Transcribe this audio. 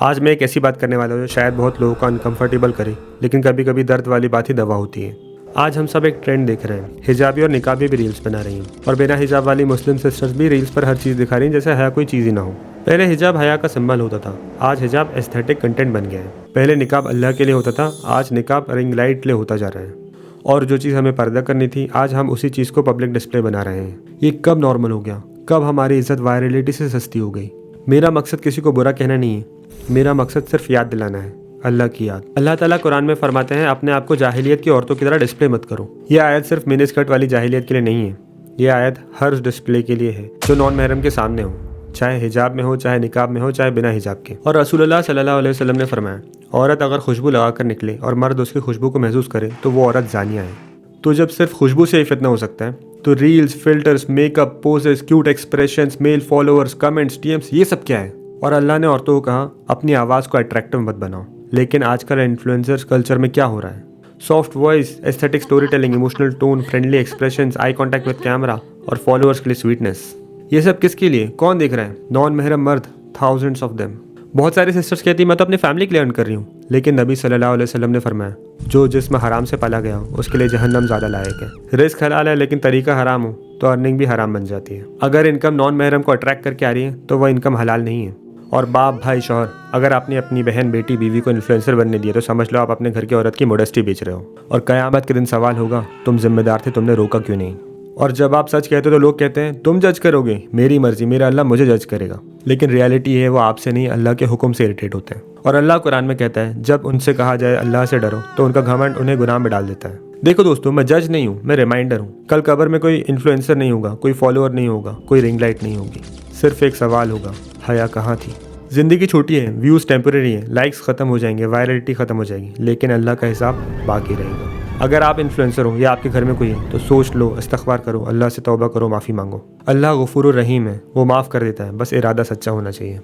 आज मैं एक ऐसी बात करने वाला हूँ जो शायद बहुत लोगों को अनकंफर्टेबल करे, लेकिन कभी कभी दर्द वाली बात ही दवा होती है। आज हम सब एक ट्रेंड देख रहे हैं, हिजाबी और निकाबी भी रील्स बना रही हैं और बिना हिजाब वाली मुस्लिम सिस्टर्स भी रील्स पर हर चीज़ दिखा रही हैं जैसे हया कोई चीज़ ही ना हो। पहले हिजाब हया का सिंबल होता था, आज हिजाब एस्थेटिक कंटेंट बन गया है। पहले निकाब अल्लाह के लिए होता था, आज निकाब रिंग लाइट लिए होता जा रहा है। और जो चीज़ हमें पर्दा करनी थी, आज हम उसी चीज़ को पब्लिक डिस्प्ले बना रहे हैं। ये कब नॉर्मल हो गया? कब हमारी इज्जत वायरलिटी से सस्ती हो गई? मेरा मकसद किसी को बुरा कहना नहीं है, मेरा मकसद सिर्फ याद दिलाना है, अल्लाह की याद। अल्लाह ताला कुरान में फरमाते हैं, अपने आप को जाहिलियत की औरतों की तरह डिस्प्ले मत करो। ये आयत सिर्फ मिनी स्कर्ट वाली जाहिलियत के लिए नहीं है, ये आयत हर उस डिस्प्ले के लिए है जो नॉन महरम के सामने हो, चाहे हिजाब में हो, चाहे निकाब में हो, चाहे बिना हिजाब के। और रसूलुल्लाह सल्लल्लाहु अलैहि वसल्लम ने फरमाया, औरत अगर खुशबू लगाकर निकले और मर्द उसकी खुशबू को महसूस करे तो वो औरत जानिया है। तो जब सिर्फ खुशबू से ही फितना हो सकता है, तो reels, filters, makeup, poses, cute expressions, male followers, comments, DMs, ये सब क्या है? और अल्लाह ने औरतों को कहा, अपनी आवाज़ को अट्रैक्टिव मत बनाओ। लेकिन आजकल इन्फ्लुएंसर्स कल्चर में क्या हो रहा है? Soft voice, aesthetic story telling, emotional tone, friendly expressions, eye contact with camera और फॉलोअर्स के लिए स्वीटनेस। ये सब किसके लिए? कौन देख रहा है? नॉन महरम मर्द, थाउजेंड्स ऑफ देम। बहुत सारी सिस्टर्स कहती है, मैं तो अपनी फैमिली के लिए अर्न कर रही हूँ, लेकिन नबी सल्लल्लाहु अलैहि वसल्लम ने फरमाया, जो जिस्म हराम से पाला गया हो उसके लिए जहन्नम ज़्यादा लायक है। रिस्क हलाल है लेकिन तरीका हराम हो तो अर्निंग भी हराम बन जाती है। अगर इनकम नॉन महरम को अट्रैक्ट करके आ रही है तो वह इनकम हलाल नहीं है। और बाप, भाई, शौहर, अगर आपने अपनी बहन, बेटी, बीवी को इन्फ्लुएंसर बनने दिया तो समझ लो आप अपने घर की औरत की मोडेस्टी बेच रहे हो। और क़यामत के दिन सवाल होगा, तुम जिम्मेदार थे, तुमने रोका क्यों नहीं? और जब आप सच कहते हो तो लोग कहते हैं, तुम जज करोगे, मेरी मर्जी, मेरा अल्लाह मुझे जज करेगा। लेकिन रियलिटी है वो आपसे नहीं, अल्लाह के हुक्म से इरिटेट होते हैं। और अल्लाह कुरान में कहता है, जब उनसे कहा जाए अल्लाह से डरो तो उनका घमंड उन्हें गुनाह में डाल देता है। देखो दोस्तों, मैं जज नहीं हूँ, मैं रिमाइंडर हूँ। कल कब्र में कोई इन्फ्लुएंसर नहीं होगा, कोई फॉलोअर नहीं होगा, कोई रिंग लाइट नहीं होगी। सिर्फ एक सवाल होगा, हया कहाँ थी? जिंदगी छोटी है, व्यूज़ टेम्परेरी है, लाइक्स खत्म हो जाएंगे, वायरलिटी खत्म हो जाएगी, लेकिन अल्लाह का हिसाब बाकी रहेगा। अगर आप इन्फ्लुएंसर हो या आपके घर में कोई है तो सोच लो, इस्तग़फ़ार करो, अल्लाह से तौबा करो, माफ़ी मांगो। अल्लाह गफूरुर रहीम है, वो माफ़ कर देता है, बस इरादा सच्चा होना चाहिए।